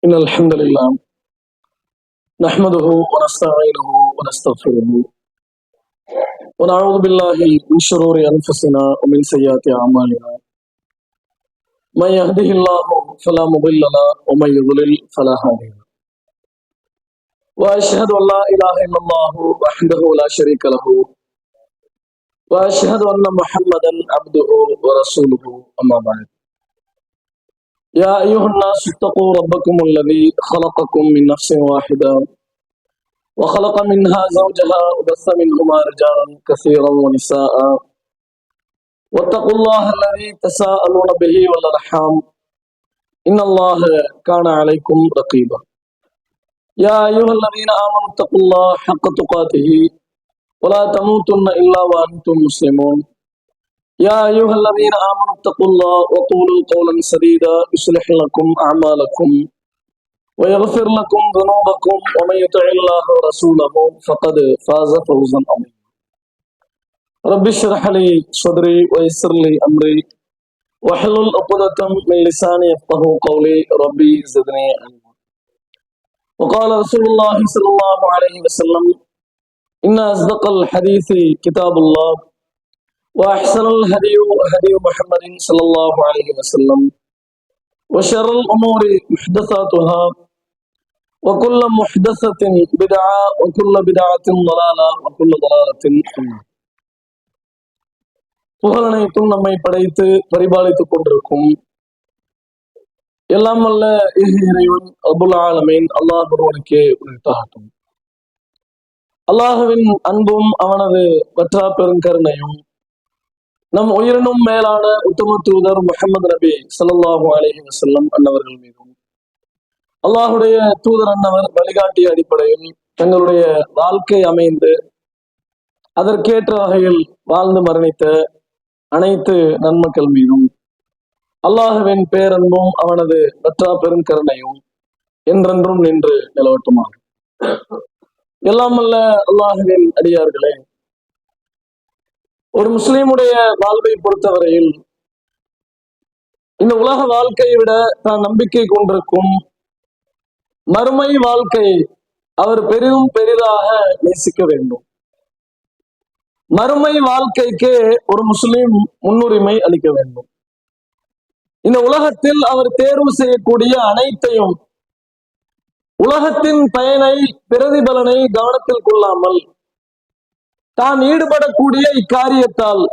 إن الحمد لله نحمده ونستعينه ونستغفره ونعوذ بالله من شرور أنفسنا ومن سيئات أعمالنا من يهده الله فلا مضل له ومن يضلل فلا هادي له وأشهد أن لا إله إلا الله وحده لا شريك له وأشهد أن محمدا عبده ورسوله أما بعد يا أيها الناس اتقوا ربكم الذي خلقكم من نفس واحدة وخلق منها زوجها وبث منهما رجالا كثيرا ونساء واتقوا الله الذي تساءلون به والأرحام إن الله كان عليكم رقيبا يا أيها الذين آمنوا اتقوا الله حق تقاته ولا تموتن إلا وأنتم مسلمون يا أيها الذين آمنوا اتقوا الله وقولوا قولا سديدا يصلح لكم أعمالكم ويغفر لكم ذنوبكم ومن يطع الله ورسوله فقد فاز فوزا عظيما رب اشرح لي صدري ويسر لي أمري واحلل عقدة من لساني يفقهوا قولي ربي زدني علما وقال رسول الله صلى الله عليه وسلم إن أصدق الحديث كتاب الله وأحسن الهدي هدي محمد صلى الله عليه وسلم وشر الأمور محدثاتها وكل محدثة بدعة وكل بدعة ضلالة وكل ضلالة في النار. புகழனைத்தும் நம்மை படைத்து பரிபாலித்துக் கொண்டிருக்கும் எல்லாம் வல்ல இறைவன் ரப்புல் ஆலமீன் அல்லாஹ் ஒருவனுக்கே உரித்தாகட்டும். அல்லாஹுவின் அன்பும் அவனது வற்றா பெருங்கருணையும் நம் உயிரினும் மேலான உத்தம தூதர் முஹம்மது நபி ஸல்லல்லாஹு அலைஹி வஸல்லம் அன்னவர்கள் மீதும் அல்லாஹுடைய தூதர் அன்னவர் வழிகாட்டிய அடிப்படையில் தங்களுடைய வாழ்க்கை அமைந்து அதற்கேற்ற வகையில் வாழ்ந்து மரணித்த அனைத்து நன்மக்கள் மீதும் அல்லாஹுவின் பேரன்பும் அவனது வற்றா பெருங்கருணையும் என்றென்றும் நின்று நிலவட்டுமாக. எல்லாம் அல்ல அல்லாஹுவின் அடியார்களே, ஒரு முஸ்லீமுடைய வாழ்வை பொறுத்தவரையில் இந்த உலக வாழ்க்கையை விட தான் நம்பிக்கை கொண்டிருக்கும் மறுமை வாழ்க்கை அவர் பெரிதும் பெரிதாக நேசிக்க வேண்டும். மறுமை வாழ்க்கைக்கு ஒரு முஸ்லீம் முன்னுரிமை அளிக்க வேண்டும். இந்த உலகத்தில் அவர் தேர்வு செய்யக்கூடிய அனைத்தையும் உலகத்தின் பயனை பிரதிபலனை கவனத்தில் கொள்ளாமல் தான் ஈடுபடக்கூடிய இக்காரியத்தால்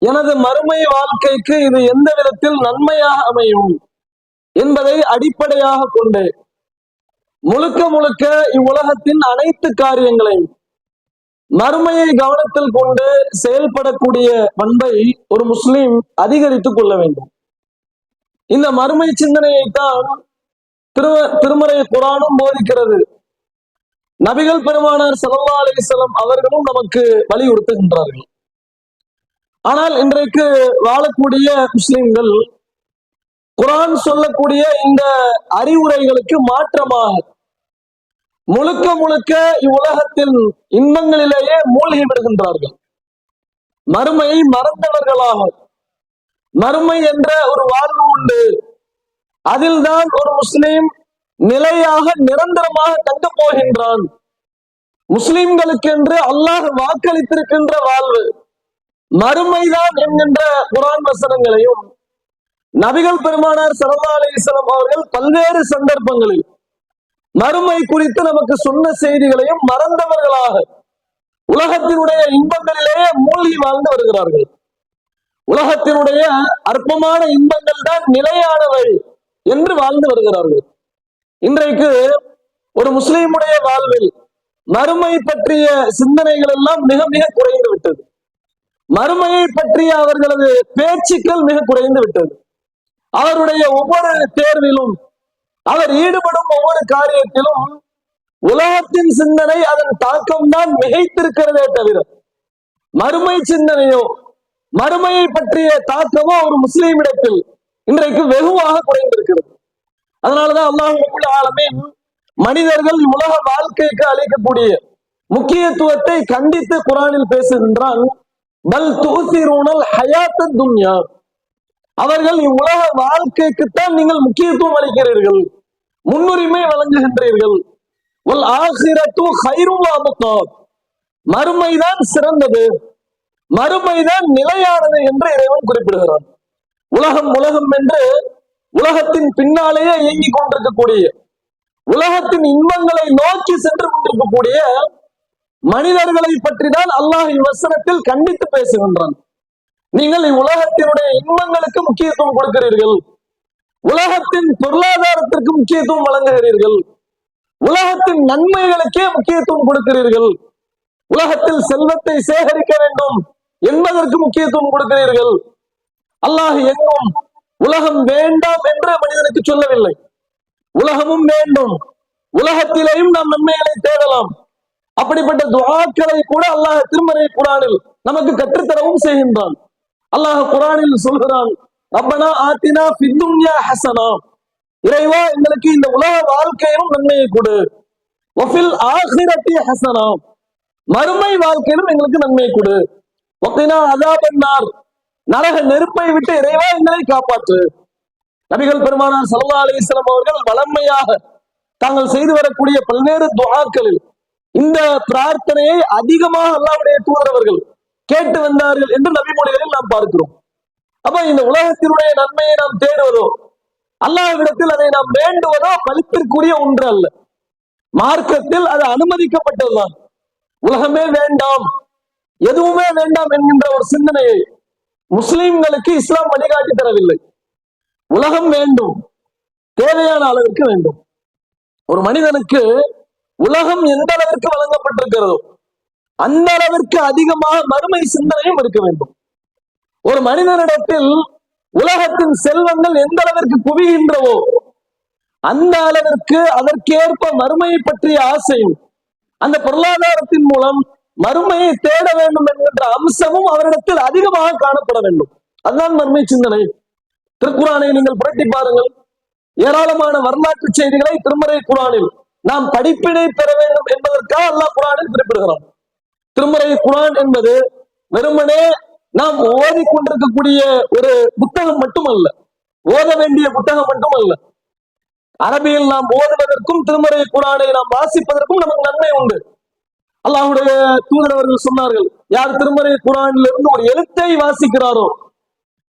எனது மறுமை வாழ்க்கைக்கு இது எந்த விதத்தில் நன்மையாக அமையும் என்பதை அடிப்படையாக கொண்டு முழுக்க முழுக்க இவ்வுலகத்தின் அனைத்து காரியங்களையும் மறுமையை கவனத்தில் கொண்டு செயல்படக்கூடிய பண்பை ஒரு முஸ்லிம் அதிகரித்துக் கொள்ள வேண்டும். இந்த மறுமை சிந்தனையைத்தான் திருமறை குர்ஆனும் போதிக்கிறது. நபிகள் பெருமானார் ஸல்லல்லாஹு அலைஹி வஸல்லம் அவர்களும் நமக்கு வலியுறுத்துகின்றார்கள். ஆனால் இன்றைக்கு வாழக்கூடிய முஸ்லிம்கள் குர்ஆன் சொல்லக்கூடிய இந்த அறிவுரைகளுக்கு மாற்றமாக முழுக்க முழுக்க இவ்வுலகத்தில் இன்பங்களிலேயே மூழ்கி விடுகின்றார்கள். மறுமையை மறந்தவர்களாக, மறுமை என்ற ஒரு வாழ்வு உண்டு, அதில்தான் ஒரு முஸ்லிம் நிலையாக நிரந்தரமாக தங்க போகின்றான், முஸ்லிம்களுக்கென்று அல்லாஹ் வாக்களித்திருக்கின்ற வாழ்வு மறுமைதான் என்கின்ற குர்ஆன் வசனங்களையும் நபிகள் பெருமானார் ஸல்லல்லாஹு அலைஹி வஸல்லம் அவர்கள் பல்வேறு சந்தர்ப்பங்களில் மறுமை குறித்து நமக்கு சொன்ன செய்திகளையும் மறந்தவர்களாக உலகத்தினுடைய இன்பங்களிலேயே மூழ்கி வாழ்ந்து வருகிறார்கள். உலகத்தினுடைய அற்பமான இன்பங்கள் தான் நிலையானவை என்று வாழ்ந்து வருகிறார்கள். இன்றைக்கு ஒரு முஸ்லிமுடைய வாழ்வில் மறுமை பற்றிய சிந்தனைகள் எல்லாம் மிக மிக குறைந்து விட்டது. மறுமையை பற்றிய அவர்களது பேச்சுக்கள் மிக குறைந்து விட்டது. அவருடைய ஒவ்வொரு தேர்விலும், அவர் ஈடுபடும் ஒவ்வொரு காரியத்திலும் உலகத்தின் சிந்தனை, அதன் தாக்கம் தான் மிகைத்திருக்கிறதே தவிர மறுமை சிந்தனையோ மறுமையை பற்றிய தாக்கமோ ஒரு முஸ்லீமிடத்தில் இன்றைக்கு வெகுவாக குறைந்திருக்கிறது. அதனாலதான் அல்லாஹ் ரப்பல் ஆலமீன் மனிதர்கள் உலக வாழ்க்கைக்கு அளிக்கக்கூடிய முக்கியத்துவத்தை கண்டித்து குர்ஆனில் பேசுகின்றான். பல் துஸிரூனல் ஹயாத்தத் துன்யா, அவர்கள் இவ்வுலக வாழ்க்கைக்குத்தான் நீங்கள் முக்கியத்துவம் அளிக்கிறீர்கள், முன்னுரிமை வழங்குகின்றீர்கள். வல் ஆகிரத்து கைரும் வ அப்கா, மறுமைதான் சிறந்தது, மறுமைதான் நிலையானது என்று இறைவன் குறிப்பிடுகிறான். உலகம் உலகம் என்று உலகத்தின் பின்னாலேயே இயங்கிக் கொண்டிருக்கக்கூடிய, உலகத்தின் இன்பங்களை நோக்கி சென்று கொண்டிருக்கக்கூடிய மனிதர்களை பற்றி தான் அல்லாஹ் வசனத்தில் கண்டித்து பேசுகின்றான். நீங்கள் இவ்வுலகத்தினுடைய இன்பங்களுக்கு முக்கியத்துவம் கொடுக்கிறீர்கள், உலகத்தின் பொருளாதாரத்திற்கு முக்கியத்துவம் வழங்குகிறீர்கள், உலகத்தின் நன்மைகளுக்கே முக்கியத்துவம் கொடுக்கிறீர்கள், உலகத்தில் செல்வத்தை சேகரிக்க வேண்டும் என்பதற்கு முக்கியத்துவம் கொடுக்கிறீர்கள். அல்லாஹ் எங்கும் உலகம் வேண்டாம் என்று மனிதனுக்கு சொல்லவில்லை. உலகமும் வேண்டும், உலகத்திலேயும் நாம் நன்மைகளை தேடலாம். அப்படிப்பட்ட துஆக்களை கூட அல்லாஹ் திருமறை குர்ஆனில் நமக்கு கற்றுத்தரவும் செய்கின்றான். அல்லாஹ் குர்ஆனில் சொல்கிறான், ரப்பனா ஆத்தினா ஃபித் துன்யா ஹஸனா, இறைவா எங்களுக்கு இந்த உலக வாழ்க்கையிலும் நன்மையை கொடு, வஃபில் ஆகிரத்தி ஹஸனா, மறுமை வாழ்க்கையிலும் எங்களுக்கு நன்மை கொடு, வகினா அஸாபன்னார், நரக நெருப்பை விட்டு இறைவா எங்களை காப்பாற்று. நபிகள் பெருமானார் ஸல்லல்லாஹு அலைஹி வஸல்லம் அவர்கள் வளமையாக தாங்கள் செய்து வரக்கூடிய பல்வேறு துஆக்களில் இந்த பிரார்த்தனையை அதிகமாக அல்லாஹ்வுடைய தூதர் அவர்கள் கேட்டு வந்தார்கள் என்று நபிமொழிகளில் நாம் பார்க்கிறோம். அப்ப இந்த உலகத்தினுடைய நன்மையை நாம் தேடுவதோ, அல்லாஹ்விடத்தில் அதை நாம் வேண்டுவதோ பலிப்பிற்குரிய ஒன்று அல்ல. மார்க்கத்தில் அது அனுமதிக்கப்பட்டதுதான். உலகமே வேண்டாம், எதுவுமே வேண்டாம் என்கின்ற ஒரு சிந்தனையை முஸ்லிம்களுக்கு இஸ்லாம் வழிகாட்டி தரவில்லை. உலகம் வேண்டும், தேவையான அளவிற்கு வேண்டும். ஒரு மனிதனுக்கு உலகம் எந்த அளவிற்கு வழங்கப்பட்டிருக்கிறதோ அந்த அளவிற்கு அதிகமாக மறுமை சிந்தனையும் இருக்க வேண்டும். ஒரு மனிதனிடத்தில் உலகத்தின் செல்வங்கள் எந்த அளவிற்கு குவிகின்றவோ அந்த அளவிற்கு அதற்கேற்ப மறுமையை பற்றிய ஆசையும், அந்த பொருளாதாரத்தின் மூலம் மறுமையை தேட வேண்டும் என்கின்ற அம்சமும் அவரிடத்தில் அதிகமாக காணப்பட வேண்டும். அதுதான் மறுமை சிந்தனை. திருக்குர்ஆனை நீங்கள் புரட்டி பாருங்கள், ஏராளமான வரலாற்று செய்திகளை திருமறை குர்ஆனில் நாம் படிப்பினை பெற வேண்டும் என்பதற்காக அல்லாஹ் குர்ஆனில் குறிப்பிடுகிறான். திருமறை குர்ஆன் என்பது வெறுமனே நாம் ஓதிக்கொண்டிருக்கக்கூடிய ஒரு புத்தகம் மட்டுமல்ல, ஓத வேண்டிய புத்தகம் மட்டுமல்ல. அரபியில் நாம் ஓதுவதற்கும் திருமறை குர்ஆனை நாம் வாசிப்பதற்கும் நமக்கு நன்மை உண்டு. அல்லாஹ்வுடைய தூதர் அவர்கள் சொன்னார்கள், யார் திருமறை குர்ஆனில் இருந்து ஒரு எழுத்தை வாசிக்கிறாரோ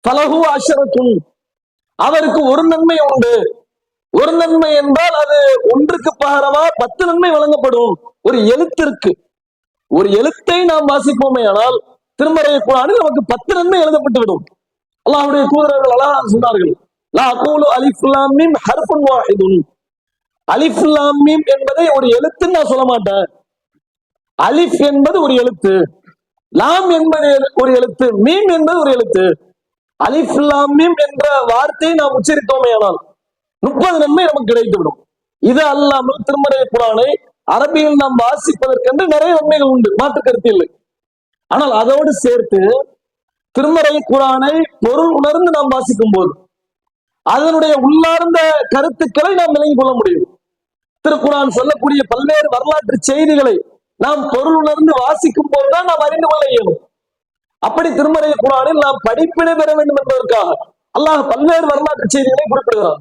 ஃபலஹு அஷரத்துன், அவருக்கு ஒரு நன்மை உண்டு. ஒரு நன்மை என்றால் அது ஒன்றுக்கு பகரமா 10 நன்மை வழங்கப்படும். ஒரு எழுத்திற்கு, ஒரு எழுத்தை நாம் வாசிப்போமே ஆனால் திருமறை குர்ஆனில் நமக்கு 10 நன்மை எழுதப்பட்டு விடும். அல்லாஹ்வுடைய தூதர்கள் அழகாக சொன்னார்கள், லா அகூலு அலிஃப் லாம் மீம் ஹர்ஃபுன் வாஹிதுன், அலிஃப் லாம் மீம் என்பதை ஒரு எழுத்துன்னு நான் சொல்ல மாட்டேன். அலிஃப் என்பது ஒரு எழுத்து, லாம் என்பது ஒரு எழுத்து, மீம் என்பது ஒரு எழுத்து. அலிஃப் லாம் மீம் என்ற வார்த்தையை நாம் உச்சரித்தோமே ஆனால் 30 நன்மை நமக்கு கிடைத்துவிடும். இது அல்லாமல் திருமறை குர்ஆனை அரபியில் நாம் வாசிப்பதற்கென்று நிறைய நன்மைகள் உண்டு, மாற்று கருத்து இல்லை. ஆனால் அதோடு சேர்த்து திருமறை குர்ஆனை பொருள் உணர்ந்து நாம் வாசிக்கும் போது அதனுடைய உள்ளார்ந்த கருத்துக்களை நாம் விளங்கிக் கொள்ள முடியும். திருக்குர்ஆன் சொல்லக்கூடிய பல்வேறு வரலாற்று செய்திகளை நாம் பொருள் உணர்ந்து வாசிக்கும் போதுதான் நாம் அறிந்து கொள்ள இயலும். அப்படி திருமறை குர்ஆனில் நாம் படிப்பினை பெற வேண்டும் என்பதற்காக அல்லாஹ் பல்வேறு வரலாற்று செய்திகளை குறிப்பிடுகிறார்.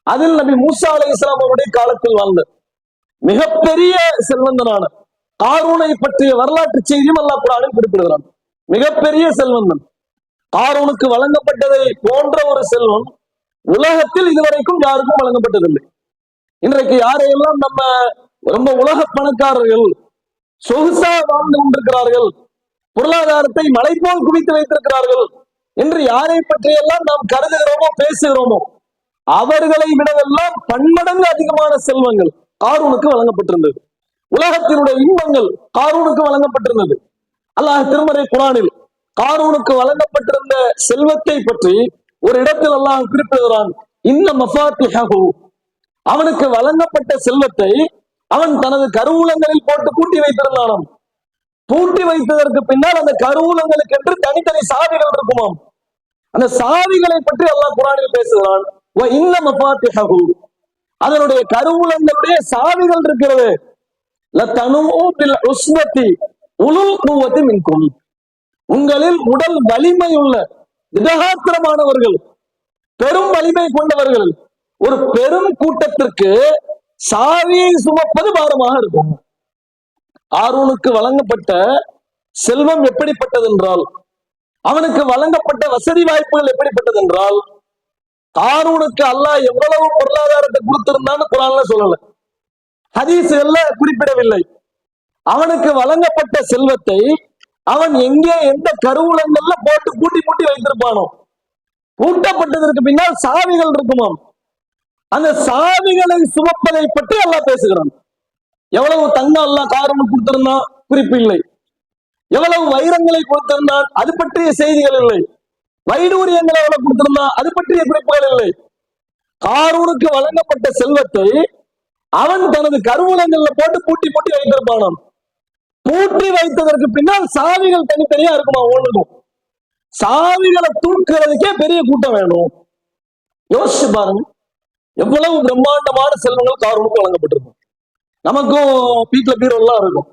அதில் நபி மூசா அலைஹிஸ்ஸலாம் அவருடைய காலத்தில் வாழ்ந்த மிகப்பெரிய செல்வந்தனான காரூனை பற்றிய வரலாற்று செய்தியும் அல்லாஹ் குர்ஆனில் குறிப்பிடுகிறான். மிகப்பெரிய செல்வந்தன், காரூனுக்கு வழங்கப்பட்டதை போன்ற ஒரு செல்வம் உலகத்தில் இதுவரைக்கும் யாருக்கும் வழங்கப்பட்டதில்லை. இன்றைக்கு யாரையெல்லாம் நம்ம ரொம்ப உலக பணக்காரர்கள், சொகுசா வாழ்ந்து கொண்டிருக்கிறார்கள், பொருளாதாரத்தை மலை போல் குவித்து வைத்திருக்கிறார்கள் என்று யாரை பற்றியெல்லாம் நாம் கருதுகிறோமோ பேசுகிறோமோ அவர்களை விடவெல்லாம் பன்மடங்கு அதிகமான செல்வங்கள் காரூனுக்கு வழங்கப்பட்டிருந்தது. உலகத்தினுடைய இன்பங்கள் காரூனுக்கு வழங்கப்பட்டிருந்தது. அல்லாஹ் திருமறை குர்ஆனில் காரூனுக்கு வழங்கப்பட்டிருந்த செல்வத்தை பற்றி ஒரு இடத்தில் அல்லாஹ் குறிப்பிடுகிறான், இன்ன மஃபாத்திஹு, அவனுக்கு வழங்கப்பட்ட செல்வத்தை அவன் தனது கருவூலங்களில் போட்டு பூட்டி வைத்திருந்தானாம். பூட்டி வைத்ததற்கு பின்னால் அந்த கருவூலங்களுக்கு என்று தனித்தனி சாவிகள் இருக்குமாம். அந்த சாவிகளை பற்றி அல்லாஹ் குர்ஆனில் பேசுகிறான், இன்ன மஃபாத்திஹு, அதனுடைய கருவூலங்களுடைய சாவிகள் இருக்கிறது, லதனூ பில் உஸ்வதி உலுல் குவதி மின்கும், உங்களில் உடல் வலிமை உள்ள திடகாத்திரமானவர்கள், பெரும் வலிமை கொண்டவர்கள், ஒரு பெரும் கூட்டத்திற்கு சாவியை சுமப்பது பாரமாக இருக்கும். ஆரோனுக்கு வழங்கப்பட்ட செல்வம் எப்படிப்பட்டது என்றால், அவனுக்கு வழங்கப்பட்ட வசதி வாய்ப்புகள் எப்படிப்பட்டது என்றால், காரூனுக்கு அல்லாஹ் எவ்வளவு பொருளாதாரத்தை கொடுத்திருந்தான்னு குர்ஆன்ல சொல்லல, ஹதீஸ்கள்ல குறிப்பிடவில்லை. அவனுக்கு வழங்கப்பட்ட செல்வத்தை அவன் எங்கே எந்த கருவூலங்கள்ல போட்டு பூட்டி பூட்டி வைத்திருப்பானோ, பூட்டப்பட்டதற்கு பின்னால் சாவிகள் இருக்குமாம். அந்த சாவிகளை சுமப்பதை பற்றி அல்லாஹ் பேசுகிறான். எவ்வளவு தங்கம் அல்லாஹ் காரூனுக்கு கொடுத்திருந்தான் குறிப்பு இல்லை. எவ்வளவு வைரங்களை கொடுத்திருந்தான் அது பற்றிய செய்திகள் இல்லை. வைடூரியங்களை எவ்வளவு கொடுத்திருந்தான் அது பற்றிய குறிப்புகள் இல்லை. காரூனுக்கு வழங்கப்பட்ட செல்வத்தை அவன் தனது கருவூலங்கள்ல போட்டு பூட்டி பூட்டி வைத்திருப்பானாம். பூட்டி வைத்ததற்கு பின்னால் சாவிகள் தனித்தனியா இருக்குமா ஒண்ணுக்கும். சாவிகளை தூக்குறதுக்கே பெரிய கூட்டம் வேணும். யோசிச்சு பாருங்க, எவ்வளவு பிரம்மாண்டமான செல்வங்கள் காரூனுக்கு வழங்கப்பட்டிருக்கும். நமக்கும் வீட்டுல பீரோலாம் இருக்கும்,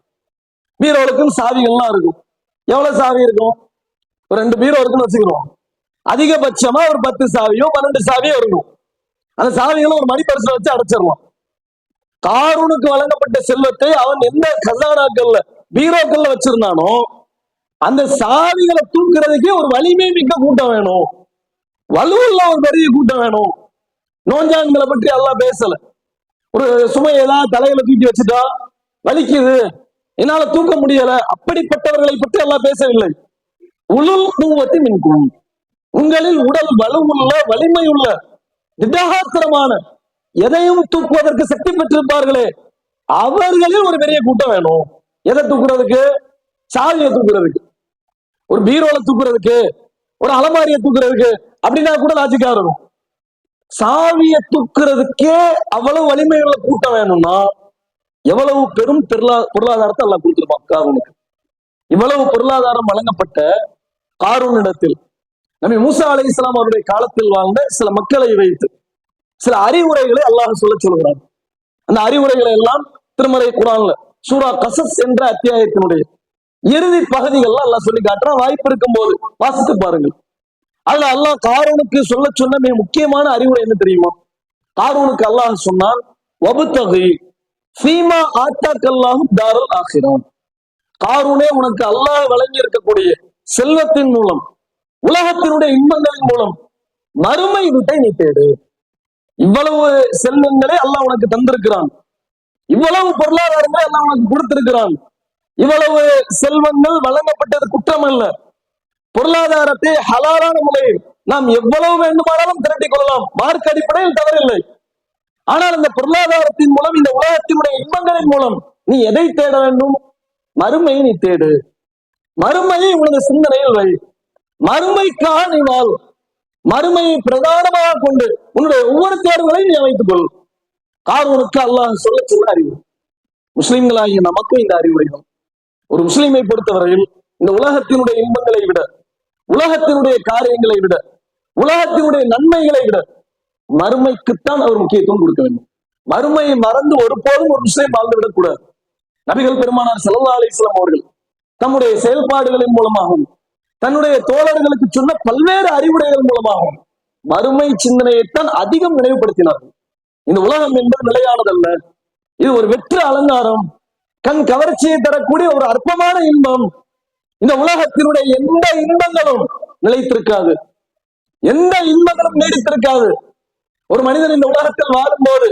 பீரோவுக்கும் சாவிகள்லாம் இருக்கும். எவ்வளவு சாவி இருக்கும்? ஒரு 2 பீரோ இருக்குன்னு வச்சுக்கிறோம். அதிகபட்சமா ஒரு 10 சாவியோ 12 சாவியோ இருக்கும். அந்த சாவிகளை ஒரு மணிப்பரிசுல வச்சு அடைச்சிடலாம். காரூனுக்கு வழங்கப்பட்ட செல்வத்தை அவன் எந்த கசானாக்கள்ல பீரோக்கள்ல வச்சிருந்தானோ அந்த சாவிகளை தூக்குறதுக்கே ஒரு வலிமை மிக்க கூட்டம் வேணும், வலுவுள்ள ஒரு பெரிய கூட்டம் வேணும். நோஞ்சான்களை பற்றி எல்லாம் பேசல. ஒரு சுமையெல்லாம் தலையில தூக்கி வச்சுட்டா வலிக்குது, என்னால தூக்க முடியல, அப்படிப்பட்டவர்களை பற்றி எல்லாம் பேசவில்லை. உளுல் குவத்தி மின்கும், உங்களில் உடல் வலுவுள்ள வலிமையுள்ள திடகாத்திரமான எதையும் தூக்குவதற்கு சக்தி பெற்றிருப்பார்களே அவர்களில் ஒரு பெரிய கூட்டம் வேணும். எதை தூக்குறதுக்கு? சாவியை தூக்குறதுக்கு. ஒரு பீரோல தூக்குறதுக்கு, ஒரு அலமாரியை தூக்குறதுக்கு அப்படின்னா கூட லாஜிக்கா இருக்கும். சாவியை தூக்குறதுக்கே அவ்வளவு வலிமையுள்ள கூட்டம் வேணும்னா எவ்வளவு பெரும் பொருளாதாரத்தை எல்லாம் கொடுத்திருப்பான் காரூனுக்கு. இவ்வளவு பொருளாதாரம் வழங்கப்பட்ட காரூனிடத்தில் நபி மூசா அலைஹிஸ்ஸலாம் அவருடைய காலத்தில் வாழ்ந்த சில மக்களை வைத்து சில அறிவுரைகளை அல்லாஹ் சொல்லுகிறார். அந்த அறிவுரைகளை எல்லாம் திருமறை குர்ஆன்ல சூரா கஸஸ் என்ற அத்தியாயத்தினுடைய இறுதி பகுதிகள்ல அல்லாஹ் சொல்லி காட்டுறான். வாய்ப்பு இருக்கும் போது வாசித்து பாருங்கள். அதுல அல்லாஹ் காரூனுக்கு சொன்ன மிக முக்கியமான அறிவுரை என்ன தெரியுமா? காரூனுக்கு அல்லாஹ் சொன்னான், வபுத்தகி ஃபீமா ஆத்தாக்கல்லாஹு தாரல் ஆகிரான். காரூனே, உனக்கு அல்லாஹ் வழங்கி இருக்கக்கூடிய செல்வத்தின் மூலம், உலகத்தினுடைய இன்பங்களின் மூலம் மறுமை வீட்டை நீ தேடு. இவ்வளவு செல்வங்களை அல்லாஹ் உனக்கு தந்திருக்கிறான், இவ்வளவு பொருளாதாரங்களை அல்லாஹ் உனக்கு கொடுத்திருக்கிறான். இவ்வளவு செல்வங்கள் வழங்கப்பட்டது குற்றம் அல்ல. பொருளாதாரத்தை ஹலாலான முறையில் நாம் எவ்வளவு வேண்டுமானாலும் திரட்டிக் கொள்ளலாம், மார்க் அடிப்படையில் தவறில்லை. ஆனால் இந்த பொருளாதாரத்தின் மூலம், இந்த உலகத்தினுடைய இன்பங்களின் மூலம் நீ எதை தேட வேண்டும்? மறுமையை நீ தேடு. மறுமையை உனது சிந்தனையில் வை. மறுமைக்காக நீ வாழ். மறுமையை பிரதானமாக கொண்டு உன்னுடைய ஒவ்வொரு தேர்வுகளையும் நீ அமைத்துக் கொள். காரூனுக்கு அல்லாஹ் சொல்ல அறிவுரை. முஸ்லிம்களாகிய நமக்கும் இந்த அறிவுரை. ஒரு முஸ்லிமை பொறுத்தவரையில் இந்த உலகத்தினுடைய இன்பங்களை விட, உலகத்தினுடைய காரியங்களை விட, உலகத்தினுடைய நன்மைகளை விட மறுமைக்குத்தான் அவர் முக்கியத்துவம் கொடுக்க வேண்டும். மறுமையை மறந்து ஒருபோதும் ஒரு முஸ்லிம் வாழ்ந்து விடக்கூடாது. நபிகள் பெருமானார் ஸல்லல்லாஹு அலைஹி வஸல்லம் அவர்கள் தம்முடைய செயல்பாடுகளின் மூலமாகவும் தன்னுடைய தோழர்களுக்கு சொன்ன பல்வேறு அறிவுரைகள் மூலமாகவும் மறுமை சிந்தனையைத்தான் அதிகம் நினைவுபடுத்தினார்கள். இந்த உலகம் என்பது நிலையானதல்ல, இது ஒரு வெற்று அலங்காரம், கண் கவர்ச்சியை தரக்கூடிய ஒரு அற்பமான இன்பம். இந்த உலகத்தினுடைய எந்த இன்பங்களும் நிலைத்திருக்காது, எந்த இன்பங்களும் நீடித்திருக்காது. ஒரு மனிதன் இந்த உலகத்தில் வாழும்போது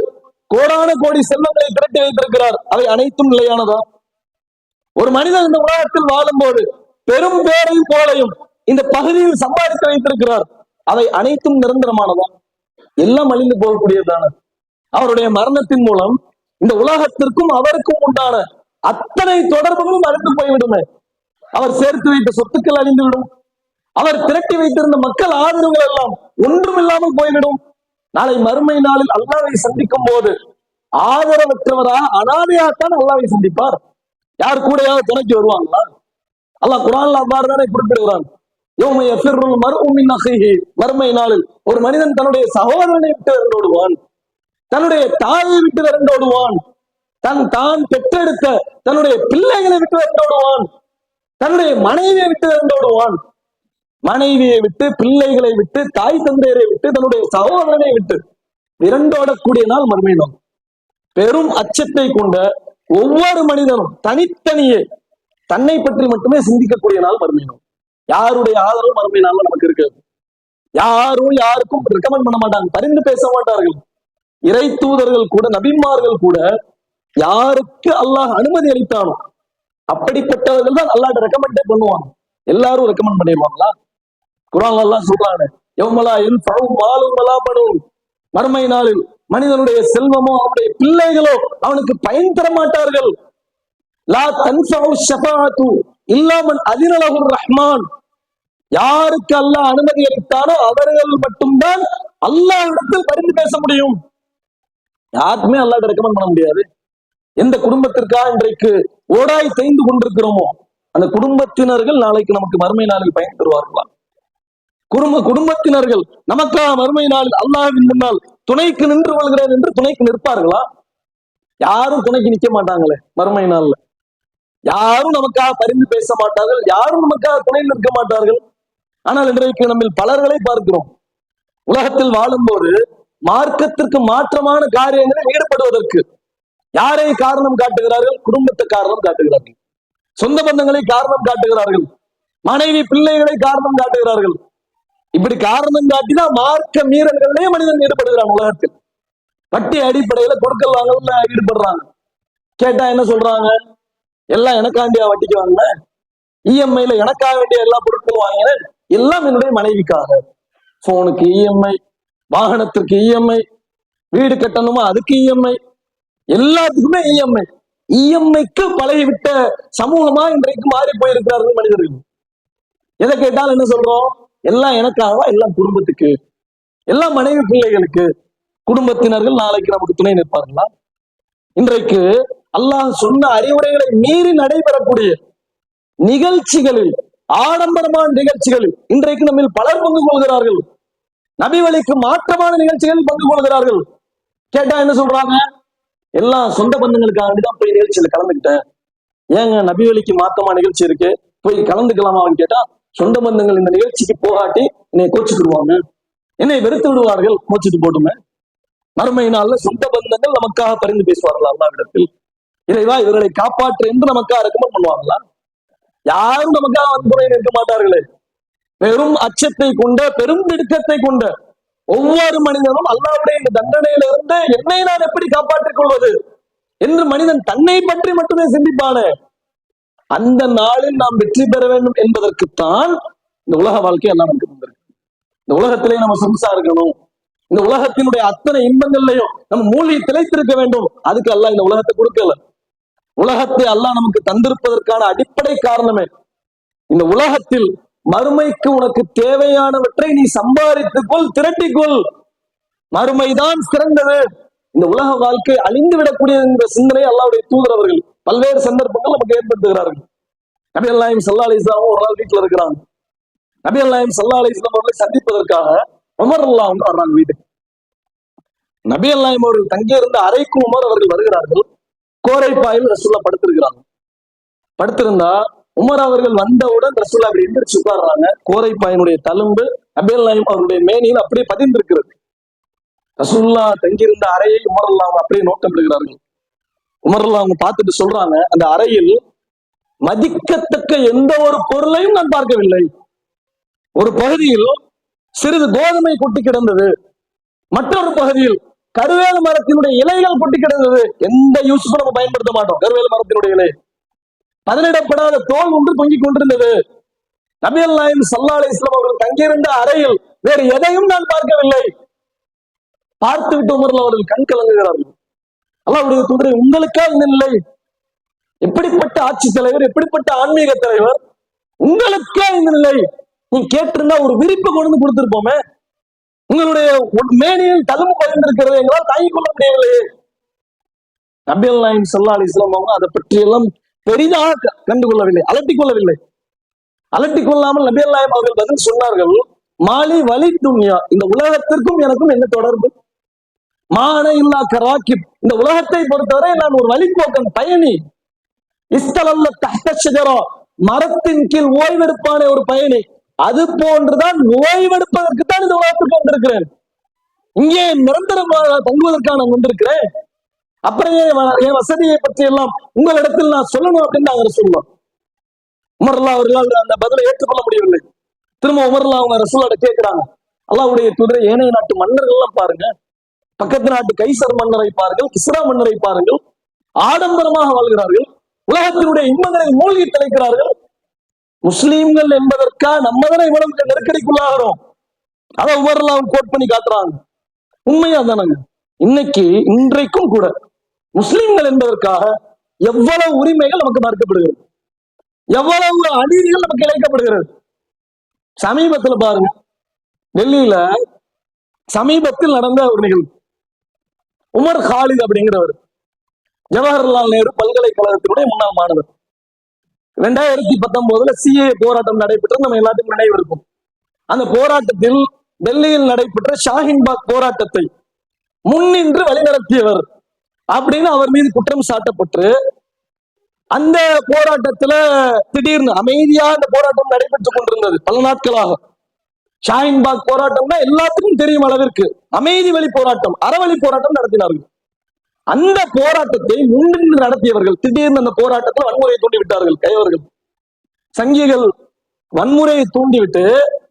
கோடான கோடி செல்வங்களை திரட்டி வைத்திருக்கிறார், அவை அனைத்தும் நிலையானதா? ஒரு மனிதன் இந்த உலகத்தில் வாழும்போது பெரும் பேரையும் புகழையும் இந்த பகுதியில் சம்பாதித்து வைத்திருக்கிறார், அவை அனைத்தும் நிரந்தரமானதா? எல்லாம் அழிந்து போகக்கூடியதான. அவருடைய மரணத்தின் மூலம் இந்த உலகத்திற்கும் அவருக்கும் உண்டான அத்தனை தொடர்புகளும் அழிந்து போய்விடுமே. அவர் சேர்த்து வைத்த சொத்துக்கள் அழிந்துவிடும், அவர் திரட்டி வைத்திருந்த மக்கள் ஆதரவுகள் எல்லாம் ஒன்றும் இல்லாமல் போய்விடும். நாளை மறுமை நாளில் அல்லாஹ்வை சந்திக்கும் போது ஆதரவற்றவரா அனாதையாத்தான் அல்லாஹ்வை சந்திப்பார். யார் கூடயாவது துணைக்கு வருவாங்களா? அல்லாஹ் குர்ஆன்ல அவ்வாறு தானே குறிப்பிடுகிறான். யௌம யஃபிர்ருல் மர்உ மின் அஹீஹி, மறுமை நாளில் ஒரு மனிதன் தன்னுடைய சகோதரனை விட்டு விரண்டோடுவான், தன்னுடைய தாயை விட்டு விரண்டோடுவான், தான் பெற்றெடுத்த தன்னுடைய பிள்ளைகளை விட்டு விரண்டோடுவான், தன்னுடைய மனைவியை விட்டு விரண்டோடுவான். மனைவியை விட்டு, பிள்ளைகளை விட்டு, தாய் தந்தையரை விட்டு, தன்னுடைய சகோதரனை விட்டு விரண்டோடக்கூடிய நாள் மறுமை நாள். பெரும் அச்சத்தை கொண்ட ஒவ்வொரு மனிதனும் தனித்தனியே தன்னை பற்றி மட்டுமே சிந்திக்கக்கூடிய நாள் மறுமை நாள். யாருடைய ஆதரவு மறுமை நாள்ல நமக்கு இருக்காது. யாரும் யாருக்கும் ரெக்கமெண்ட் பண்ண மாட்டாங்க, பரிந்து பேச மாட்டார்கள். இறை தூதர்கள் கூட, நபிமார்கள் கூட யாருக்கு அல்லாஹ் அனுமதி அளித்தானோ அப்படிப்பட்டவர்கள் தான் அல்லாஹ்ட்ட ரெக்கமெண்டே பண்ணுவாங்க. எல்லாரும் ரெக்கமெண்ட் பண்ணிடுவாங்களா? குர்ஆன்ல அல்லாஹ் சொல்றானே, யௌமலா யன்ஃபஉ மாலும் வலா பனூன், மறுமை நாளில் மனிதனுடைய செல்வமோ அவனுடைய பிள்ளைகளோ அவனுக்கு பயன் தர மாட்டார்கள். லா தன்ஃபஉ ஷஃபாஅத்து இல்லா மன் அஸின லஹுர் ரஹ்மான், யாருக்கு அல்லாஹ் அனுமதி அளித்தானோ அவர்கள் மட்டும்தான் அல்லாஹ்விடத்தில் பரிந்து பேச முடியும். யாருக்குமே அல்லாஹ்ட்ட ரெக்கமெண்ட் பண்ண முடியாது. எந்த குடும்பத்திற்காக இன்றைக்கு ஓடாய் தேய்ந்து கொண்டிருக்கிறோமோ அந்த குடும்பத்தினர்கள் நாளைக்கு நமக்கு மறுமை நாளில் பயன் தருவார்களா? குடும்பத்தினர்கள் நமக்காக மறுமை நாளில் அல்லாஹ்வின் முன்னால் துணைக்கு நின்று கொள்கிறேன் என்று துணைக்கு நிற்பார்களா? யாரும் துணைக்கு நிற்க மாட்டாங்களே மறுமை நாள்ல. யாரும் நமக்காக பரிந்து பேச மாட்டார்கள், யாரும் நமக்காக துணை நிற்க மாட்டார்கள். ஆனால் இன்றைக்கு நம்ம பலர்களை பார்க்கிறோம், உலகத்தில் வாழும்போது மார்க்கத்திற்கு மாற்றமான காரியங்களில் ஈடுபடுவதற்கு யாரை காரணம் காட்டுகிறார்கள்? குடும்பத்தை காரணம் காட்டுகிறார்கள், சொந்த பந்தங்களை காரணம் காட்டுகிறார்கள், மனைவி பிள்ளைகளை காரணம் காட்டுகிறார்கள். இப்படி காரணம் காட்டிதான் மார்க்க மீறல்களே மனிதன் ஈடுபடுகிறான். உலகத்தில் வட்டி அடிப்படையில கொடுக்கல் வாங்கல ஈடுபடுறாங்க. கேட்டா என்ன சொல்றாங்க? எல்லாம் எனக்காண்டியா வட்டிக்கு வாங்கின, இஎம்ஐல எனக்காக வேண்டிய எல்லா பொருட்களும் வாங்கினேன், எல்லாம் என்னுடைய மனைவிக்காக. போனுக்கு இஎம்ஐ, வாகனத்திற்கு இஎம்ஐ, வீடு கட்டணுமா அதுக்கு இஎம்ஐ, எல்லாத்துக்குமே இஎம்ஐ. இஎம்ஐக்கு பழகிவிட்ட சமூகமா இன்றைக்கு மாறி போயிருக்கிறார்கள் மனிதர்கள். எதை கேட்டாலும் என்ன சொல்றோம்? எல்லாம் எனக்காகவா? எல்லாம் குடும்பத்துக்கு, எல்லாம் மனைவி பிள்ளைகளுக்கு. குடும்பத்தினர்கள் நாளைக்கு நமக்கு துணை நிற்பார்களா? இன்றைக்கு அல்லாஹ் சொன்ன அறிவுரைகளை மீறி நடைபெறக்கூடிய நிகழ்ச்சிகளில், ஆடம்பரமான நிகழ்ச்சிகளில் இன்றைக்கு நம்ம பலர் பங்கு கொள்கிறார்கள். நபி வழிக்கு மாற்றமான நிகழ்ச்சிகளில் பங்கு கொள்கிறார்கள். கேட்டா என்ன சொல்றாங்க? எல்லாம் சொந்த பந்தங்களுக்காக வேண்டிதான் போய் நிகழ்ச்சியில கலந்துக்கிட்டேன். ஏங்க நபி வழிக்கு மாற்றமான நிகழ்ச்சி இருக்கு, போய் கலந்துக்கலாமான்னு கேட்டா, சொந்த பந்தங்கள் இந்த நிகழ்ச்சிக்கு போகாட்டி என்னை கோச்சுக்கிடுவாங்க, என்னை வெறுத்து விடுவார்கள். கோச்சிட்டு போட்டுமே, மறுமை நாள்ல சொந்த பந்தங்கள் நமக்காக பரிந்து பேசுவார்களா அல்லாஹ்விடத்தில்? இறைவா இவர்களை காப்பாற்று என்று நமக்காக ரெக்கமெண்ட் பண்ணுவாங்களா? யாரும் நமக்காக வந்து துணை நிற்க மாட்டார்களே. பெரும் அச்சத்தை கொண்ட, பெரும் திடுக்கத்தை கொண்ட ஒவ்வொரு மனிதனும் அல்லாஹ்வுடைய இந்த தண்டனையிலிருந்து என்னை நான் எப்படி காப்பாற்றிக் கொள்வது என்று மனிதன் தன்னை பற்றி மட்டுமே சிந்திப்பானே. அந்த நாளில் நாம் வெற்றி பெற வேண்டும் என்பதற்குத்தான் இந்த உலக வாழ்க்கை எல்லாம் நமக்கு வந்திருக்கு. இந்த உலகத்திலே நம்ம சொகுசா இருக்கணும், இந்த உலகத்தினுடைய அத்தனை இன்பங்கள்லையும் நம்ம மூழ்கி திளைத்திருக்க வேண்டும். அதுக்கு அல்லாஹ் இந்த உலகத்தை கொடுக்கல. உலகத்தை அல்லாஹ் நமக்கு தந்திருப்பதற்கான அடிப்படை காரணமே, இந்த உலகத்தில் மறுமைக்கு உனக்கு தேவையானவற்றை நீ சம்பாதித்துக்கொள், திரட்டிக்கொள், மறுமைதான் சிறந்தது. இந்த உலக வாழ்க்கை அழிந்து விடக்கூடிய என்ற சிந்தனை அல்லாஹ்வுடைய தூதர் அவர்கள் பல்வேறு சந்தர்ப்பங்கள் நமக்கு ஏற்படுத்துகிறார்கள். நபி நாயகம் ஸல்லல்லாஹு அலைஹி வஸல்லம் ஒரு நாள் வீட்டுல இருக்கிறாங்க. நபி நாயகம் ஸல்லல்லாஹு அலைஹி வஸல்லம் அவர்களை சந்திப்பதற்காக உமர் ரலியல்லாஹு அன்ஹு வர்றாங்க வீட்டுக்கு. நபி நாயகம் அவர்கள் தங்கியிருந்த அறைக்கு உமர் அவர்கள் வருகிறார்கள். கோரைப்பாயில் ரசூலுல்லாஹ் படுத்திருக்கிறாங்க. படுத்திருந்தா உமர் அவர்கள் வந்தவுடன் ரசூலுல்லாஹ் அப்படி எந்திரிச்சு உட்கார்றாங்க. கோரைப்பாயினுடைய தழும்பு நபி நாயகம் அவருடைய மேனியில் அப்படியே பதிந்திருக்கிறது. ரசூலுல்லாஹ் தங்கியிருந்த அறையை உமர் ரலியல்லாஹு அன்ஹு அப்படியே நோட்டம் விடுகிறார்கள். உமர் ரலியல்லாஹு அன்ஹு பார்த்துட்டு சொல்றாங்க, அந்த அறையில் மதிக்கத்தக்க எந்த ஒரு பொருளையும் நான் பார்க்கவில்லை. ஒரு பகுதியில் சிறிது கோதுமை கொட்டி கிடந்தது, மற்றொரு பகுதியில் கருவேல மரத்தினுடைய இலைகள் கொட்டி கிடந்தது. எந்த யூஸுக்கும் நம்ம பயன்படுத்த மாட்டோம். கருவேல மரத்தினுடைய இலை, பதனிடப்படாத தோல் ஒன்று தொங்கிக் கொண்டிருந்தது. நபி நாயகம் ஸல்லல்லாஹு அலைஹி வஸல்லம் அவர்கள் தங்கியிருந்த அறையில் வேறு எதையும் நான் பார்க்கவில்லை. பார்த்து விட்டு உமர் அவர்கள் கண் கலங்குகிறார்கள். அல்லாஹ்வுடைய தூதரே, உங்களுக்கா இந்த நிலை? எப்படிப்பட்ட ஆட்சி தலைவர், எப்படிப்பட்ட ஆன்மீக தலைவர், உங்களுக்கா இந்த நிலை? நீ கேட்டிருந்தா ஒரு விரிப்பு கொண்டு கொடுத்திருப்போமே. உங்களுடைய மேனியில் தழும்பு பதிந்திருக்கிறது, எங்களால் தாங்கிக் கொள்ள முடியவில்லையே. நபி நாயகம் ஸல்லல்லாஹு அலைஹி வஸல்லம் அவங்க அதை பற்றி எல்லாம் பெரிதாக கண்டுகொள்ளவில்லை, அலட்டிக் கொள்ளவில்லை. அலட்டிக் கொள்ளாமல் நபி நாயகம் அவர்கள் பதில் சொன்னார்கள், மாலி வலி துன்யா, இந்த உலகத்திற்கும் எனக்கும் என்ன தொடர்பு? மான இல்லா கராக்கிப், இந்த உலகத்தை பொறுத்தவரை நான் ஒரு வழிபோக்கன், பயணி. இஸ்தலல்ல தஹ்த ஷஜரா, மரத்தின் கீழ் ஓய்வெடுப்பானே ஒரு பயணி, அது போன்றுதான் ஓய்வெடுப்பதற்கு தான் இந்த உலகத்துக்கு வந்திருக்கிறேன். இங்கே நிரந்தரமாக தங்குவதற்கான வந்திருக்கிறேன். அப்புறம் என் வசதியை பற்றி எல்லாம் உங்களிடத்தில் நான் சொல்லணும் அப்படின்னு நாங்க சொல்லுவோம். உமர்லா அவர்களால் அந்த பதிலை ஏற்றுக்கொள்ள முடியவில்லை. திரும்ப உமர்லா அவங்க ரசூலோட கேட்கிறாங்க, அல்லாஹ்வுடைய தூதரை, ஏனைய நாட்டு மன்னர்கள் எல்லாம் பாருங்க, பக்கத்து நாட்டு கைசர் மன்னரை பாருங்கள், கிஸ்ரா மன்னரை பாருங்கள், ஆடம்பரமாக வாழ்கிறார்கள், உலகத்தினுடைய இன்பங்களை மூழ்கி திளைக்கிறார்கள். முஸ்லீம்கள் என்பதற்கா நம்ம தானே இவ்வளவு நெருக்கடிக்குள்ளாகிறோம். அதை உமர்லாம் கோட் பண்ணி காட்டுறாங்க. உண்மையா தானங்க? இன்றைக்கும் கூட முஸ்லிம்கள் என்பதற்காக எவ்வளவு உரிமைகள் நமக்கு மறுக்கப்படுகிறது, எவ்வளவு அநீதிகள் நமக்கு இழைக்கப்படுகிறது. சமீபத்தில் பாருங்க, டெல்லியில சமீபத்தில் நடந்த ஒரு நிகழ்வு. உமர் ஹாலித் அப்படிங்கிறவர் ஜவஹர்லால் நேரு பல்கலைக்கழகத்தினுடைய முன்னாள் மாணவர். 2019 சிஏ போராட்டம் நடைபெற்றது நம்ம எல்லாத்துக்கும் நினைவு இருக்கும். அந்த போராட்டத்தில் டெல்லியில் நடைபெற்ற ஷாஹின்பாக் போராட்டத்தை முன்னின்று வழிநடத்தியவர் அப்படின்னு அவர் மீது குற்றம் சாட்டப்பட்டு, அந்த போராட்டத்துல திடீர்னு அமைதியா அந்த போராட்டம் நடைபெற்றுக் கொண்டிருந்தது பல நாட்களாக. ஷாஹின்பாக் போராட்டம்னா எல்லாத்துக்கும் தெரியும் அளவிற்கு அமைதி வழி போராட்டம், அறவழி போராட்டம் நடத்தினார்கள். அந்த போராட்டத்தை முன்னின்று நடத்தியவர்கள் திடீர்னு அந்த போராட்டத்தில் வன்முறையை தூண்டி விட்டார்கள். கைவர்கள் சங்கிகள் வன்முறையை தூண்டிவிட்டு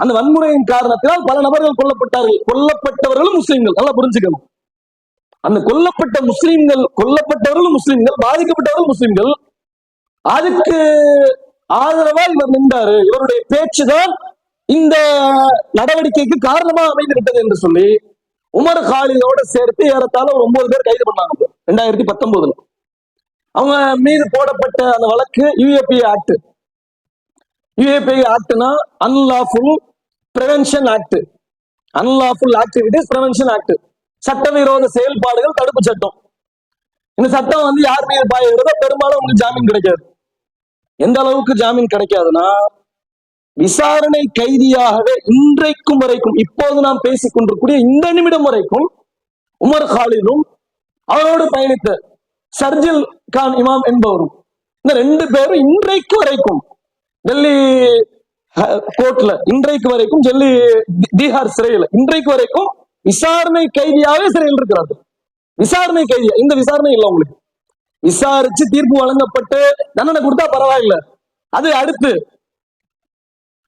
அந்த வன்முறையின் காரணத்தினால் பல நபர்கள் கொல்லப்பட்டார்கள். கொல்லப்பட்டவர்களும் முஸ்லிம்கள், நல்லா புரிஞ்சுக்கணும். அந்த கொல்லப்பட்டவர்களும் முஸ்லிம்கள், பாதிக்கப்பட்டவர்கள் முஸ்லிம்கள். அதுக்கு ஆதரவா இவர் நின்றாரு, இவருடைய பேச்சுதான் இந்த நடவடிக்கைக்கு காரணமா அமைந்து விட்டது என்று சொல்லி உமர் ஹாலிதோட சேர்த்து ஏறத்தாழ ஒரு 9 பேர் கைது பண்ணாங்க 2019. அவங்க மீது போடப்பட்ட அந்த வழக்கு யுஏபி ஆக்ட். யுஏபி ஆக்ட்னா unlawful prevention act, unlawful activities prevention act, சட்டவிரோத செயல்பாடுகள் தடுப்பு சட்டம். இந்த சட்டம் யார் மீது பாய்கிறதோ பெரும்பாலும் உங்களுக்கு ஜாமீன் கிடைக்காது. எந்த அளவுக்கு ஜாமீன் கிடைக்காதுன்னா, விசாரணை கைதியாகவே இன்றைக்கும் வரைக்கும், இப்போது நாம் பேசிக் கொண்டிருக்கூடிய இந்த நிமிடம் வரைக்கும் உமர் ஹாலிதும் அவரோடு பயணித்த சர்ஜில் கான் இமாம் என்பவரும், இந்த 2 பேரும் இன்றைக்கு வரைக்கும் டெல்லி கோர்ட்ல, இன்றைக்கு வரைக்கும் டெல்லி தீஹார் சிறையில் இன்றைக்கு வரைக்கும் விசாரணை கைதியாகவே சிறையில் இருக்கிறார்கள். விசாரணை கைதியா, இந்த விசாரணை இல்லை உங்களுக்கு. விசாரிச்சு தீர்ப்பு வழங்கப்பட்டு தண்டனை கொடுத்தா பரவாயில்லை, அது அடுத்து.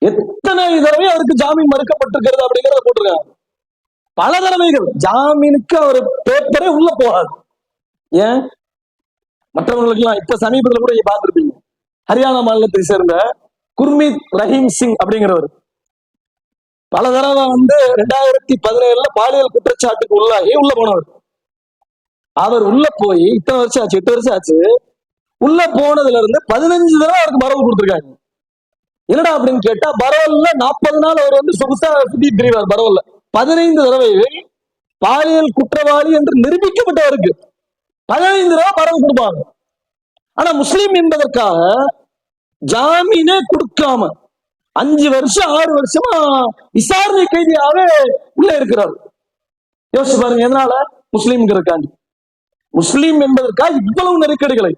எத்தனை தடவை அவருக்கு ஜாமீன் மறுக்கப்பட்டிருக்கிறது அப்படிங்கிறத போட்டிருக்காங்க. பல தடவைகள் ஜாமீனுக்கு அவர் பேப்பரே உள்ள போகாது. ஏன்? மற்றவர்களுக்கு எல்லாம் இப்ப சமீபத்தில் கூட பார்த்திருப்பீங்க, ஹரியானா மாநிலத்தை சேர்ந்த குர்மீத் ரஹீம் சிங் அப்படிங்கிறவர் பல தடவை 2017 பாலியல் குற்றச்சாட்டுக்கு உள்ளாகி உள்ள போனவர். அவர் உள்ள போய் இத்தனை வருஷம் ஆச்சு, 8 வருஷம் ஆச்சு. உள்ள போனதுல இருந்து 15 தடவை அவருக்கு மரபு கொடுத்திருக்காங்க. என்னடா அப்படின்னு கேட்டா, பரவல்ல 40 நாள் அவர் சொகுசா சுத்தி திரிவார். பரவல்ல 15 தடவை பாலியல் குற்றவாளி என்று நிரூபிக்கப்பட்டவருக்கு 15 தடவை மரபு கொடுப்பாங்க. ஆனா முஸ்லீம் என்பதற்காக ஜாமீனே கொடுக்காம 5 வருஷம் 6 வருஷமா விசாரணை கைதியாக உள்ள இருக்கிறார். யோசிச்சு பாருங்க, எதனால? முஸ்லீம்ங்கிறதுக்காண்டி. முஸ்லீம் என்பதற்காக இவ்வளவு நெருக்கடிகளை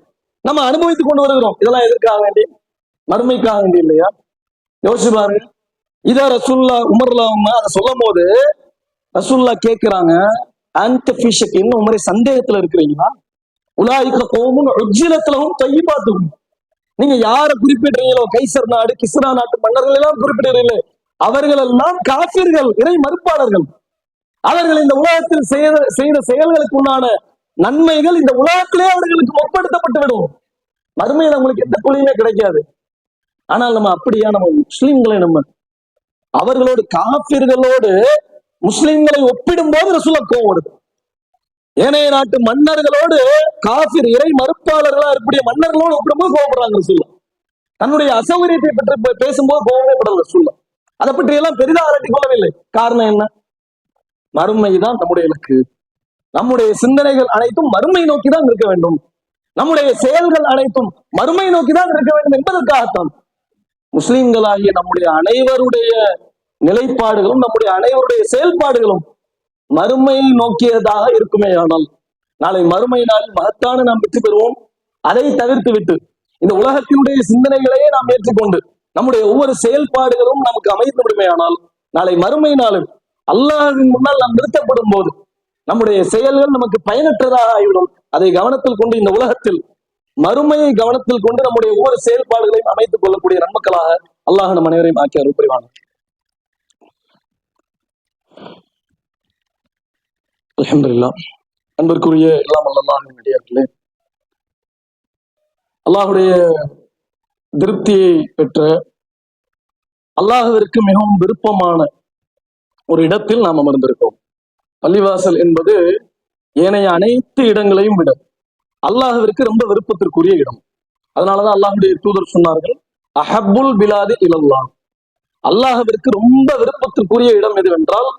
நம்ம அனுபவித்துக் கொண்டு வருகிறோம். இதெல்லாம் எதற்காக வேண்டி? மறுமைக்காக வேண்டி இல்லையா? யோசிச்சு பாருங்க. இத ரசூல்லா உமர்லா அதை சொல்லும் போது ரசூல்லா கேட்கிறாங்க, அந்த இன்னும் உமரை சந்தேகத்துல இருக்கிறீங்களா? உலாயிக்க கோமும் உஜ்ஜிலத்திலும் தையிபாத்தும். நீங்க யாரை குறிப்பிடுறீங்களோ, கைசர் நாடு கிஸ்ரா நாட்டு மன்னர்கள் எல்லாம் குறிப்பிடுறீங்களே, அவர்கள் எல்லாம் காபிர்கள், இறை மறுப்பாளர்கள். அவர்கள் இந்த உலகத்தில் செய்த செயல்களுக்கு உண்டான நன்மைகள் இந்த உலகத்திலே அவர்களுக்கு முற்படுத்தப்பட்டு விடும். மறுமையில் அவங்களுக்கு எந்த கூலியுமே கிடைக்காது. ஆனால் நம்ம அப்படியா, நம்ம முஸ்லிம்களை அவர்களோடு காபிர்களோடு முஸ்லிம்களை ஒப்பிடும் போது ரசூலுல்லாஹ் கோபம் வருது. ஏனைய நாட்டு மன்னர்களோடு காபிர் இறை மறுப்பாளர்களா இருக்கக்கூடிய மன்னர்களோடு ஒப்பிடும்போது கோபப்படுறாங்க ரசூலுல்லாஹ். தன்னுடைய அசௌகரியத்தை பற்றி பேசும்போது கோபமே படல ரசூலுல்லாஹ். அதை பற்றி எல்லாம் பெரிதாக அரட்டி கொள்ளவில்லை. காரணம் என்ன? மறுமைதான் நம்முடைய இலக்கு. நம்முடைய சிந்தனைகள் அனைத்தும் மறுமை நோக்கிதான் இருக்க வேண்டும். நம்முடைய செயல்கள் அனைத்தும் மறுமை நோக்கிதான் இருக்க வேண்டும் என்பதற்காகத்தான் முஸ்லிம்களாகிய நம்முடைய அனைவருடைய நிலைப்பாடுகளும் நம்முடைய அனைவருடைய செயல்பாடுகளும் மறுமையை நோக்கியதாக இருக்குமே. ஆனால் நாளை மறுமை நாளில் மகத்தான நாம் வெற்றி பெறுவோம். அதை தவிர்த்து விட்டு இந்த உலகத்தினுடைய சிந்தனைகளையே நாம் ஏற்றுக்கொண்டு நம்முடைய ஒவ்வொரு செயல்பாடுகளும் நமக்கு அமைத்து விடுமே. ஆனால் நாளை மறுமை நாளில் அல்லாஹ்வின் முன்னால் நாம் நிறுத்தப்படும் போது நம்முடைய செயல்கள் நமக்கு பயனற்றதாக ஆகிவிடும். அதை கவனத்தில் கொண்டு இந்த உலகத்தில் மறுமையை கவனத்தில் கொண்டு நம்முடைய ஒவ்வொரு செயல்பாடுகளையும் அமைத்துக் கொள்ளக்கூடிய நன்மக்களாக அல்லாஹ் நம் அனைவரையும் ஆக்கி அருள் புரிவான். அல்ஹம்துலில்லாஹ். அன்பிற்குரிய எல்லாம் அல்லாஹ்வின் அடியார்களே, அல்லாஹுடைய திருப்தியை பெற்ற அல்லாஹ்விற்கு மிகவும் விருப்பமான ஒரு இடத்தில் நாம் அமர்ந்திருக்கோம். பள்ளிவாசல் என்பது ஏனைய அனைத்து இடங்களையும் விட அல்லாஹ்விற்கு ரொம்ப விருப்பத்திற்குரிய இடம். அதனாலதான் அல்லாஹுடைய தூதர் சொன்னார்கள், அஹப்புல் பிலாதி இலல்லாஹ், அல்லாஹ்விற்கு ரொம்ப விருப்பத்திற்குரிய இடம் எதுவென்றால்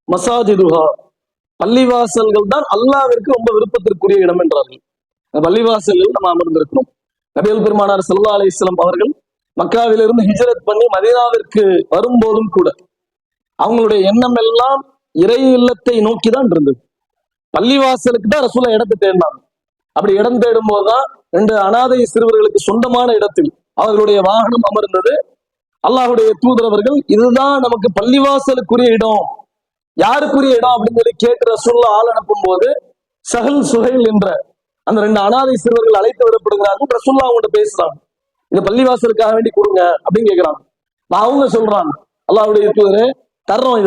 மசாஜிதுஹா, பள்ளிவாசல்கள் தான் அல்லாஹ்விற்கு ரொம்ப விருப்பத்திற்குரிய இடம் என்றார்கள். பள்ளிவாசலில் நம்ம அமர்ந்திருக்கிறோம். நபிகள் பெருமானார் ஸல்லல்லாஹு அலைஹி வஸல்லம் அவர்கள் மக்காவிலிருந்து ஹிஜ்ரத் பண்ணி மதீனாவிற்கு வரும்போதும் கூட அவங்களுடைய எண்ணம் எல்லாம் இறை இல்லத்தை நோக்கி தான் இருந்தது. பள்ளிவாசலுக்கு தான் ரசூலா இடத்தை தேடினாங்க. அப்படி இடம் தேடும் போதுதான் 2 அனாதை சிறுவர்களுக்கு சொந்தமான இடத்தில் அவர்களுடைய வாகனம் அமர்ந்தது. அல்லாஹுடைய தூதர் அவர்கள், இதுதான் நமக்கு பள்ளிவாசலுக்குரிய இடம், யாருக்குரிய இடம் அப்படின்னு சொல்லி கேட்டு ரசூலா ஆள் அனுப்பும் போது சஹல் சுஹைல் என்ற அந்த 2 அனாதை சிறுவர்கள் அழைத்து விடப்படுகிறார்கள். ரசூலா அவங்கள்ட்ட பேசுறாங்க, இந்த பள்ளிவாசலுக்காக வேண்டி கொடுங்க அப்படின்னு கேட்கிறாங்க. அவங்க சொல்றாங்க, அல்லாஹ்வுடைய தூதரே தர்றோம்,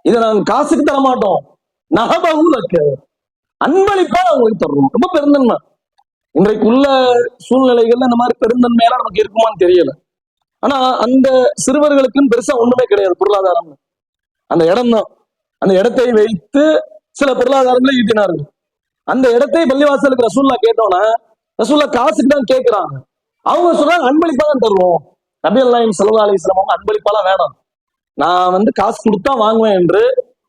இதை நாங்க காசுக்கு தர மாட்டோம், நகபகுலக்க, அன்பளிப்பா அவங்களுக்கு தர்றோம். ரொம்ப பெருந்தன்மை. இன்றைக்கு உள்ள சூழ்நிலைகள்ல இந்த மாதிரி பெருந்தன்மையெல்லாம் நமக்கு இருக்குமான்னு தெரியல. ஆனா அந்த சிறுவர்களுக்குன்னு பெருசா ஒண்ணுமே கிடையாது பொருளாதாரம். அந்த இடம் தான், அந்த இடத்தை வைத்து சில பொருளாதாரங்களை ஈட்டினார்கள். அந்த இடத்தை பள்ளிவாசலுக்கு ரசூல்லா கேட்டோன்னா ரசூல்லா காசுக்கு தான் கேட்கிறாங்க. அவங்க சொல்றாங்க அன்பளிப்பா தான் தருவோம். நபி நாயகம் ஸல்லல்லாஹு அலைஹி வஸல்லம் அவங்க அன்பளிப்பாலாம் வேணாம், நான் காசு கொடுத்தா வாங்குவேன் என்று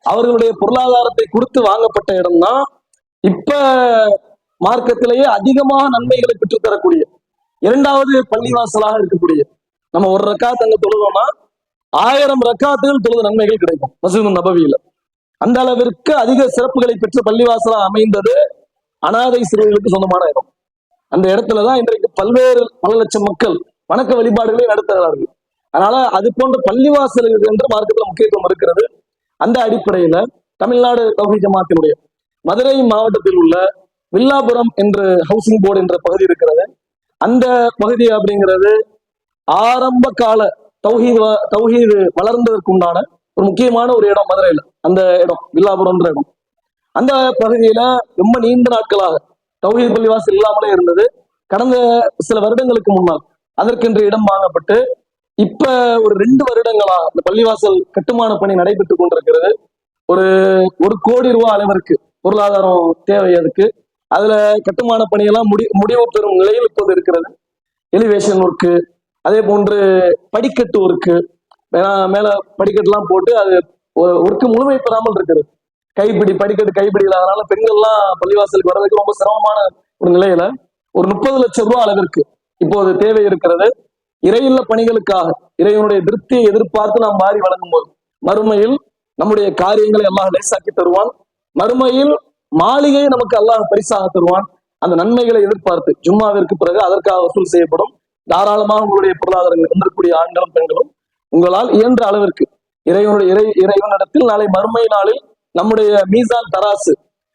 அவர்களுடைய பொருளாதாரத்தை கொடுத்து வாங்கப்பட்ட இடம் தான் இப்ப மார்க்கத்திலேயே அதிகமாக நன்மைகளை பெற்றுத்தரக்கூடிய 2வது பள்ளிவாசலாக இருக்கக்கூடிய. நம்ம ஒரு ரக்காத் அங்க தொழுதோம்னா 1000 ரக்காத்துகள் தொழுத நன்மைகள் கிடைக்கும் மஸ்ஜித் நபவியில. அந்த அளவிற்கு அதிக சிறப்புகளை பெற்ற பள்ளிவாசலா அமைந்தது அனாதை சிறுவர்களுக்கு சொந்தமான இடம். அந்த இடத்துலதான் இன்றைக்கு பல்வேறு பல லட்சம் மக்கள் வணக்க வழிபாடுகளை நடத்துகிறார்கள். அதனால அது போன்ற பள்ளிவாசல்கள் என்று மார்க்கத்தில் முக்கியத்துவம் இருக்கிறது. அந்த அடிப்படையில தமிழ்நாடு தௌஹீத் ஜமாத்தினுடைய மதுரை மாவட்டத்தில் உள்ள வில்லாபுரம் என்று ஹவுசிங் போர்டு என்ற பகுதி இருக்கிறது. அந்த பகுதி அப்படிங்கிறது ஆரம்ப கால தௌஹீது வளர்ந்ததற்கு உண்டான ஒரு முக்கியமான ஒரு இடம் மதுரையில. அந்த இடம் வில்லாபுரம்ன்ற இடம். அந்த பகுதியில ரொம்ப நீண்ட நாட்களாக தௌஹீத் பள்ளிவாசல் இல்லாமலே இருந்தது. கடந்த சில வருடங்களுக்கு முன்னால் அதற்கென்று இடம் வாங்கப்பட்டு இப்ப ஒரு 2 வருடங்களா இந்த பள்ளிவாசல் கட்டுமான பணி நடைபெற்றுக் கொண்டிருக்கிறது. ஒரு 1 கோடி ரூபாய் அளவிற்கு பொருளாதாரம் தேவை அதுக்கு. அதுல கட்டுமான பணியெல்லாம் முடிவு பெறும் நிலையில் இப்போது இருக்கிறது. எலிவேஷன் ஒர்க்கு, அதே போன்று படிக்கட்டு ஒர்க்கு, மேல படிக்கட்டுலாம் போட்டு அது ஒர்க்கு முழுமை பெறாமல் இருக்குது. படிக்கட்டு கைப்பிடி இல்லாதனால பெண்கள்லாம் பள்ளிவாசலுக்கு வர்றதுக்கு ரொம்ப சிரமமான ஒரு நிலையில ஒரு 30 லட்சம் ரூபாய் அளவிற்கு இப்போது தேவை இருக்கிறது. இறையில்ல பணிகளுக்காக இறைவனுடைய திருப்தியை எதிர்பார்த்து நாம் மாறி வழங்கும் போது மறுமையில் நம்முடைய காரியங்களை அல்லாஹ் லேசாக்கி தருவான். மறுமையில் மாளிகையை நமக்கு அல்லாஹ் பரிசாக தருவான். அந்த நன்மைகளை எதிர்பார்த்து ஜும்மாவிற்கு பிறகு அதற்காக வசூல் செய்யப்படும். தாராளமாக உங்களுடைய பொருளாதாரங்கள் இருந்திருக்கக்கூடிய ஆண்களும் பெண்களும் உங்களால் இயன்ற அளவிற்கு இறைவனிடத்தில் நாளை மறுமை நாளில் நம்முடைய மீசான் தராசு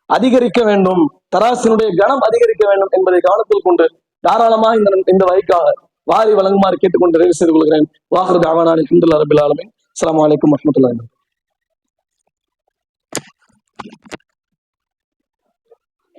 அதிகரிக்க வேண்டும், தராசினுடைய கனம் அதிகரிக்க வேண்டும் என்பதை கவனத்தில் கொண்டு தாராளமாக இந்த வகைக்காக வாரி வழங்குமாறு கேட்டுக்கொண்டு நிறைவு செய்து கொள்கிறேன். வாஹிரு தஅவானா அல்ஹம்துலில்லாஹி ரப்பில் ஆலமீன். அஸ்ஸலாமு அலைக்கும் வரஹ்மத்துல்லாஹி.